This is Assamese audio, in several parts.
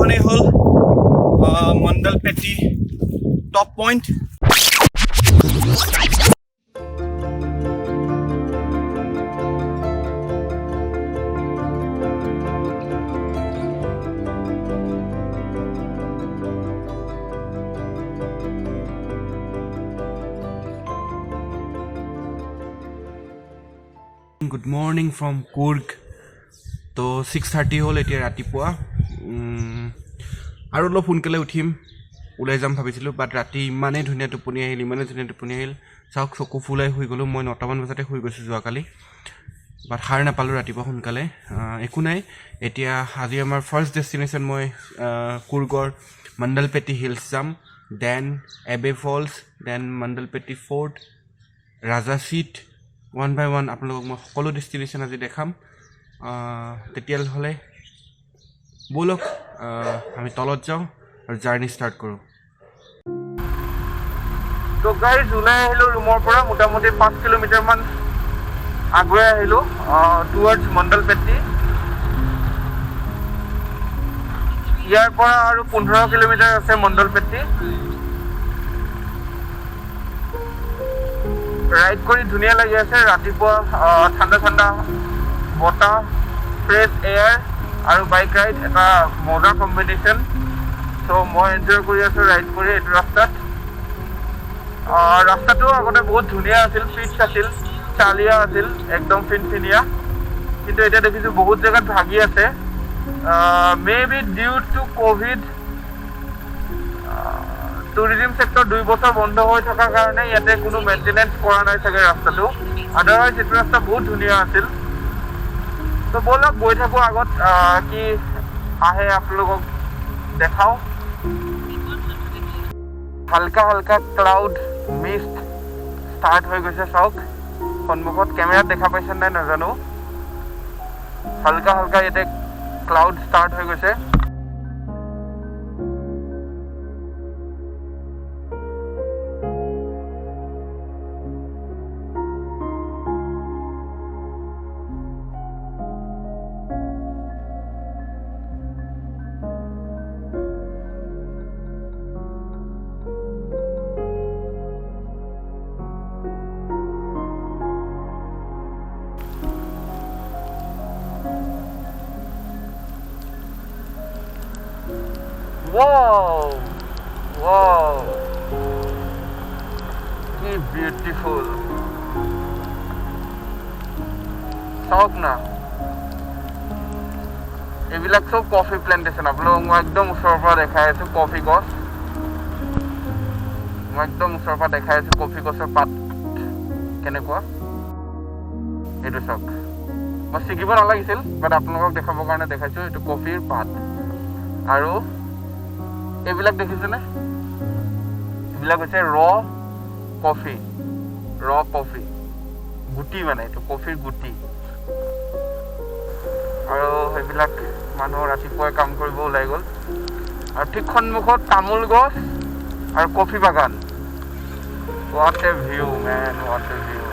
এইখনেই হ'ল Mandalpatti top point. Good morning from Coorg. তো 6:30 হ'ল এতিয়া ৰাতিপুৱা। আৰু অলপ সোনকালে উঠিম, ওলাই যাম ভাবিছিলোঁ, বাট ৰাতি ইমানেই ধুনীয়া টোপনি আহিল, চাওক চকু ফুলাই শুই গ'লোঁ। মই 9টামান বজাতে শুই গৈছোঁ যোৱাকালি, বাট সাৰ নাপালোঁ ৰাতিপুৱা সোনকালে। একো নাই, এতিয়া আজি আমাৰ ফাৰ্ষ্ট ডেষ্টিনেশ্যন মই কুৰ্গৰ মণ্ডলপেটি হিলছ যাম, then Abbey falls, then Mandalpatti fort, Raja seat. 1 by 1 আপোনালোকক মই সকলো ডেষ্টিনেশ্যন আজি দেখাম। তেতিয়াহ'লে ব'লক আমি তলত যাওঁ আৰু জাৰ্ণি ষ্টাৰ্ট কৰোঁ। তো গাইজ ওলাই আহিলোঁ ৰুমৰ পৰা, মোটামুটি 5 কিলোমিটাৰমান আগুৱাই আহিলোঁ টুৱাৰ্ডছ মণ্ডলপেটি। ইয়াৰ পৰা আৰু 15 কিলোমিটাৰ আছে মণ্ডলপেটি। ৰাইড কৰি ধুনীয়া লাগি আছে, ৰাতিপুৱা ঠাণ্ডা ঠাণ্ডা বতাহ, ফ্ৰেছ এয়াৰ আৰু বাইক ৰাইড এটা মজা কম্বিনেশ্যন। চ' মই এনজয় কৰি আছোঁ ৰাইড কৰি এইটো ৰাস্তাত। ৰাস্তাটো আগতে বহুত ধুনীয়া আছিল, পিচ আছিল, চালিয়া আছিল, একদম ফিনফিনীয়া, কিন্তু এতিয়া দেখিছোঁ বহুত জেগাত ভাগি আছে। May be due to covid. Tourism sector 2 বছৰ বন্ধ হৈ থকাৰ কাৰণে ইয়াতে কোনো মেইনটেনেঞ্চ কৰা নাই চাগে ৰাস্তাটো, আদাৰৱাইজ এইটো ৰাস্তা বহুত ধুনীয়া আছিল। তো ব'লক গৈ থাকোঁ আগত, কি আহে আপোনালোকক দেখাওঁ। হালকা হালকা ক্লাউড মিষ্ট ষ্টাৰ্ট হৈ গৈছে, চাওক সন্মুখত। কেমেৰাত দেখা পাইছে নাই নাজানো, হালকা হালকা ইয়াতে ক্লাউড ষ্টাৰ্ট হৈ গৈছে। Wow, কি বিউটিফুল, চাওক না, এইবিলাক চব কফি প্লেণ্টেশ্যন। আপোনালোকক মই একদম ওচৰৰ পৰা দেখাই আছোঁ কফি গছ, কফি গছৰ পাত কেনেকুৱা, এইটো চাওক। মই ছিগিব নালাগিছিল, বাট আপোনালোকক দেখাবৰ কাৰণে দেখাইছোঁ। এইটো কফিৰ পাত। আৰু এইবিলাক দেখিছেনে, এইবিলাক হৈছে ৰ' কফি গুটি, মানে এইটো কফিৰ গুটি। আৰু সেইবিলাক মানুহ ৰাতিপুৱাই কাম কৰিব ওলাই গ'ল, আৰু ঠিক সন্মুখত তামোল গছ আৰু কফি বাগান। What a view man, what a view.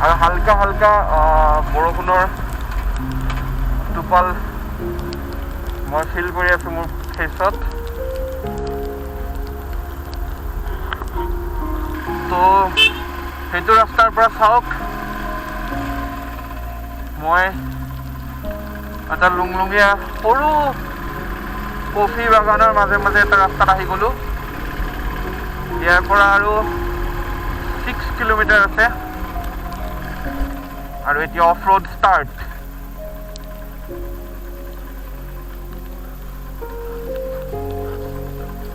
আৰু হালকা হালকা বৰষুণৰ টোপাল মই ফিল কৰি আছোঁ মোৰ ফেচত। তো সেইটো ৰাস্তাৰ পৰা চাওক, মই এটা লুংলুঙীয়া সৰু কফি বাগানৰ মাজে মাজে এটা ৰাস্তাত আহি গ'লোঁ। ইয়াৰ পৰা আৰু 6 কিলোমিটাৰ আছে, আৰু এতিয়া অফ ৰোড ষ্টাৰ্ট।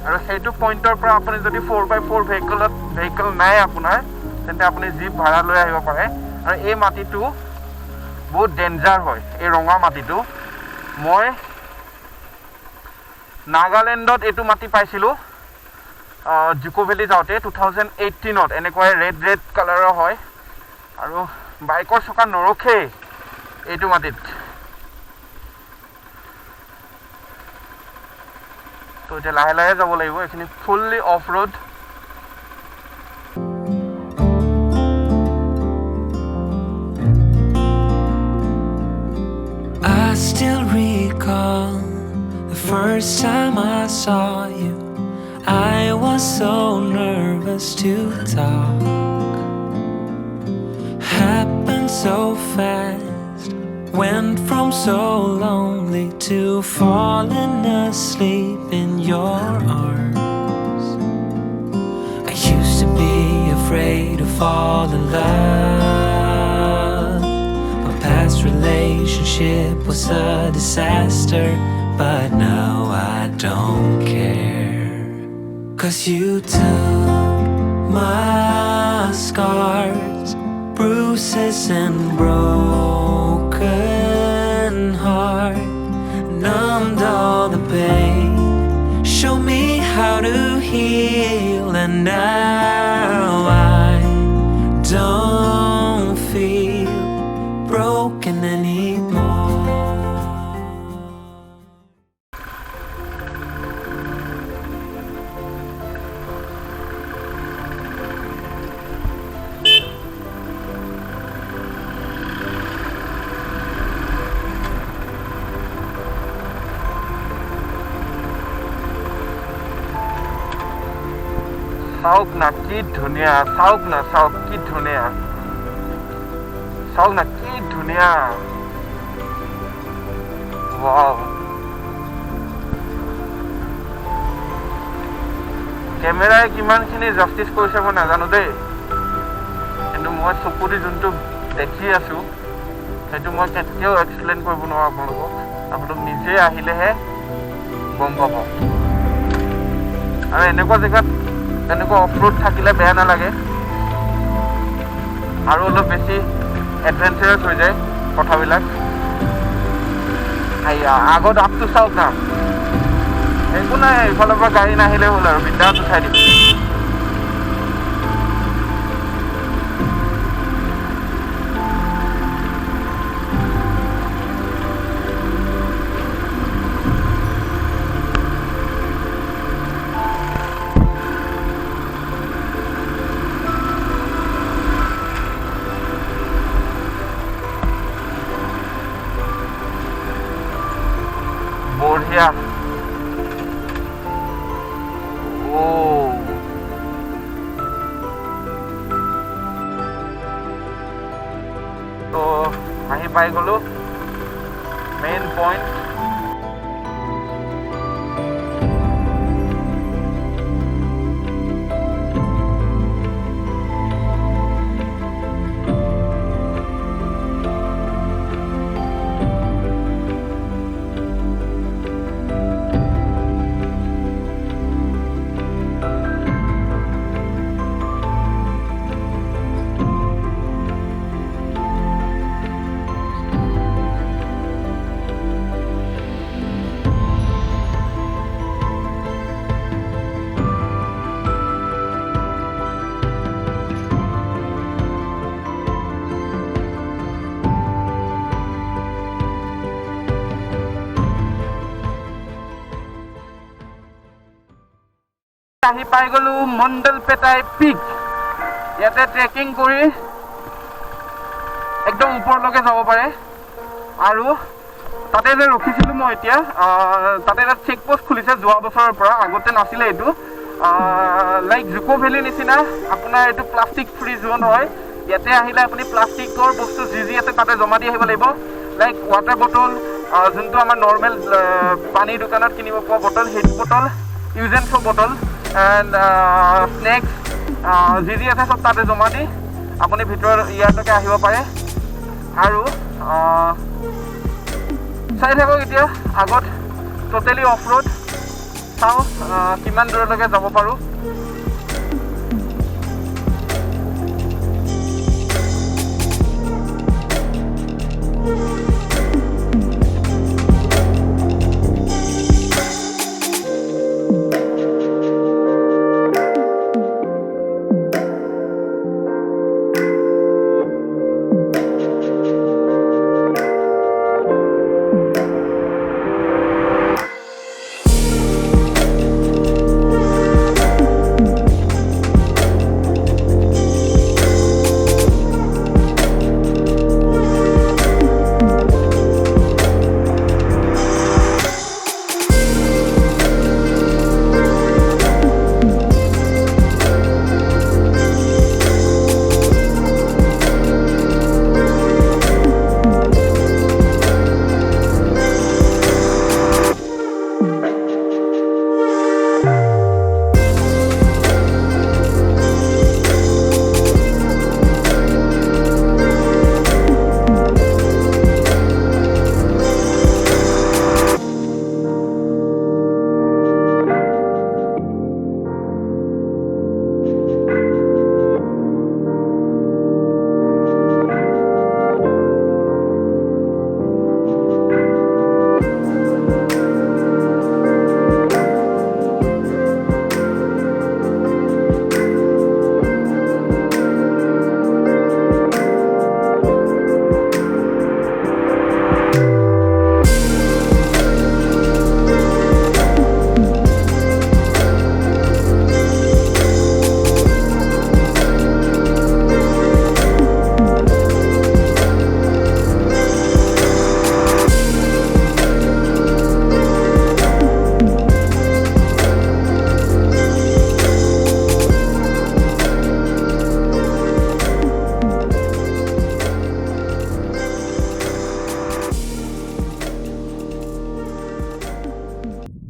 আৰু সেইটো পইণ্টৰ পৰা আপুনি যদি 4x4 ভেহিকল নাই আপোনাৰ, তেন্তে আপুনি জীপ ভাড়া লৈ আহিব পাৰে। আৰু এই মাটিটো বহুত ডেঞ্জাৰ হয়, এই ৰঙা মাটিটো। মই নাগালেণ্ডত এইটো মাটি পাইছিলোঁ জুকো ভেলী যাওঁতে 2018ত। এনেকুৱাই ৰেড কালাৰৰ হয়, আৰু বাইকৰ চকা নৰখেই এইটো মাটিত। তো এতিয়া লাহে লাহে যাব লাগিব, এইখিনি fully of road. recall the first time I saw you. I was so nervous to talk. Happened so fast. Went from so lonely to falling asleep in your arms. I used to be afraid to fall in love. My past relationship was a disaster, but now I don't care. 'Cause you took my scars, bruises and broken heart, numbed all the pain, show me how to heal, and now I don't feel broken anymore. চাওক না কি ধুনীয়া, চাওক না, চাওক কি ধুনীয়া, চাওক না কি ধুনীয়া। ৱাও, কেমেৰাই কিমানখিনি জাষ্টিচ কৰিছে মই নাজানো দেই, কিন্তু মই চকুদি যোনটো দেখি আছো সেইটো মই কেতিয়াও এক্সপ্লেইন কৰিব নোৱাৰো আপোনালোকক। আপোনালোক নিজে আহিলেহে গম পাব। আৰু এনেকুৱা জেগাত এনেকুৱা অফ ৰোড থাকিলে বেয়া নালাগে, আৰু অলপ বেছি এডভেঞ্চাৰাছ হৈ যায় কথাবিলাক। আগত আপটো চাওক না, একো নাই, ইফালৰ পৰা গাড়ী নাহিলে হ'ল আৰু বিন্দাছ উঠাই দিম। বঢ়িয়া। তো আহি পাই গ'লো মেইন পইণ্ট। আহি পাই গ'লো মণ্ডলপেটাই পিক। ইয়াতে ট্ৰেকিং কৰি একদম ওপৰলৈকে যাব পাৰে। আৰু তাতে যে ৰখিছিলোঁ মই এতিয়া, তাতে এটা চেক পোষ্ট খুলিছে যোৱা বছৰৰ পৰা, আগতে নাছিলে এইটো। লাইক জুকো ভেলীৰ নিচিনা আপোনাৰ এইটো প্লাষ্টিক ফ্ৰী জোন হয়। ইয়াতে আহিলে আপুনি প্লাষ্টিকৰ বস্তু যি যি আছে তাতে জমা দি আহিব লাগিব। লাইক ৱাটাৰ বটল, যোনটো আমাৰ নৰ্মেল পানীৰ দোকানত কিনিব পোৱা বটল, সেইটো bottle, use and throw' bottle, and snacks যি যি আছে চব তাতে জমা দি আপুনি ভিতৰত ইয়ালৈকে আহিব পাৰে। আৰু চাই থাকক এতিয়া আগত টোটেলি অফ ৰোড, চাওঁ কিমান দূৰলৈকে যাব পাৰোঁ।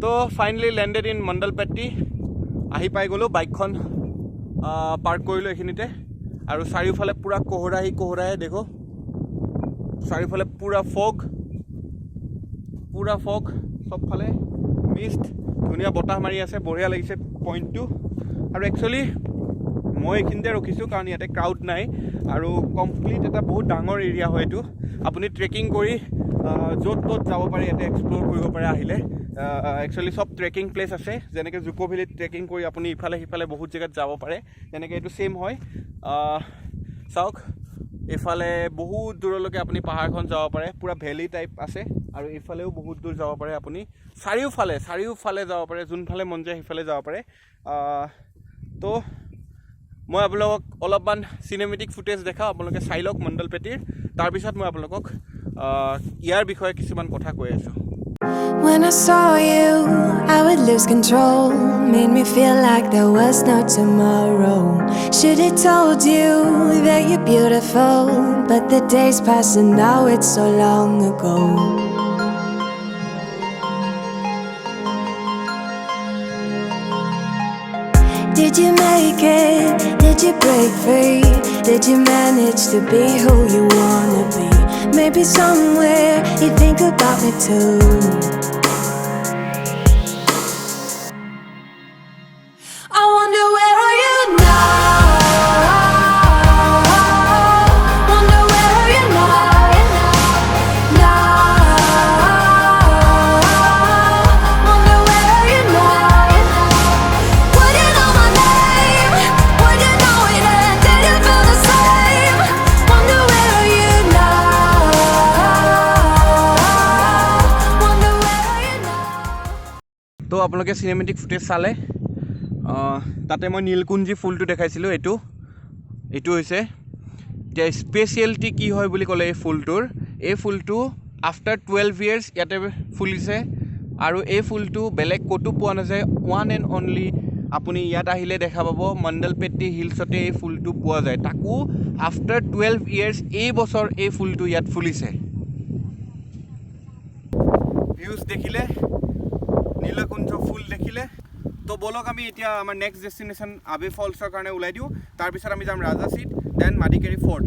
তো ফাইনেলি লেণ্ডেড ইন মণ্ডলপেট্টি আহি পাই গ'লোঁ বাইকখন পাৰ্ক কৰিলোঁ এইখিনিতে আৰু চাৰিওফালে পূৰা কোহৰাহে দেখো চাৰিওফালে পূৰা ফগ চবফালে মিষ্ট ধুনীয়া বতাহ মাৰি আছে বঢ়িয়া লাগিছে পইণ্টটো আৰু একচুৱেলি মই এইখিনিতে ৰখিছোঁ কাৰণ ইয়াতে ক্ৰাউড নাই আৰু কমপ্লিট এটা বহুত ডাঙৰ এৰিয়া হয় এইটো আপুনি ট্ৰেকিং কৰি য'ত ত'ত যাব পাৰে ইয়াতে এক্সপ্ল'ৰ কৰিব পাৰে আহিলে একচুৱেলি সব ট্ৰেকিং প্লেচ আছে যেনেকৈ জুকো ভেলীত ট্ৰেকিং কৰি আপুনি ইফালে সিফালে বহুত জেগাত যাব পাৰে যেনেকৈ এইটো ছেইম হয় চাওক এইফালে বহুত দূৰলৈকে আপুনি পাহাৰখন যাব পাৰে পূৰা ভেলী টাইপ আছে আৰু এইফালেও বহুত দূৰ যাব পাৰে আপুনি চাৰিওফালে যাব পাৰে যোনফালে মন যায় সেইফালে যাব পাৰে তো মই আপোনালোকক অলপমান চিনেমেটিক ফুটেজ দেখাওঁ আপোনালোকে চাই লওক মণ্ডলপেটিৰ তাৰপিছত মই আপোনালোকক ইয়াৰ বিষয়ে কিছুমান কথা কৈ আছোঁ When I saw you, I would lose control. Made me feel like there was no tomorrow. Should've told you that you're beautiful, but the days pass and now it's so long ago. Did you make it? Did you break free? Did you manage to be who you wanna be? Maybe somewhere you think about me too. I wonder where are you now? Wonder where are you now? Wonder where are you now? Would you know my name? Would you know it and did you feel the same? Wonder where are you now? Wonder where are you now? তো আপোনালোকে চিনেমেটিক ফুটেজ চালে তাতে মই নীলকুঞ্জি ফুলটো দেখাইছিলোঁ এইটো হৈছে এতিয়া স্পেচিয়েলিটি কি হয় বুলি ক'লে এই ফুলটো আফটাৰ 12 ইয়াৰ্ছ ইয়াতে ফুলিছে আৰু এই ফুলটো বেলেগ ক'তো পোৱা নাযায় ওৱান এণ্ড অনলি আপুনি ইয়াত আহিলে দেখা পাব মণ্ডলপেট্টি হিলছতে এই ফুলটো পোৱা যায় তাকো আফটাৰ 12 ইয়াৰ্ছ এই বছৰ এই ফুলটো ইয়াত ফুলিছে ভিউজ দেখিলে নীলকুঞ্জ ফুল দেখিলে তো বলক আমি এতিয়া আমাৰ নেক্সট ডেষ্টিনেশ্যন আবে ফলছৰ কাৰণে ওলাই দিওঁ তাৰপিছত আমি যাম ৰাজাচিত দেন মাদিকেৰী ফৰ্ট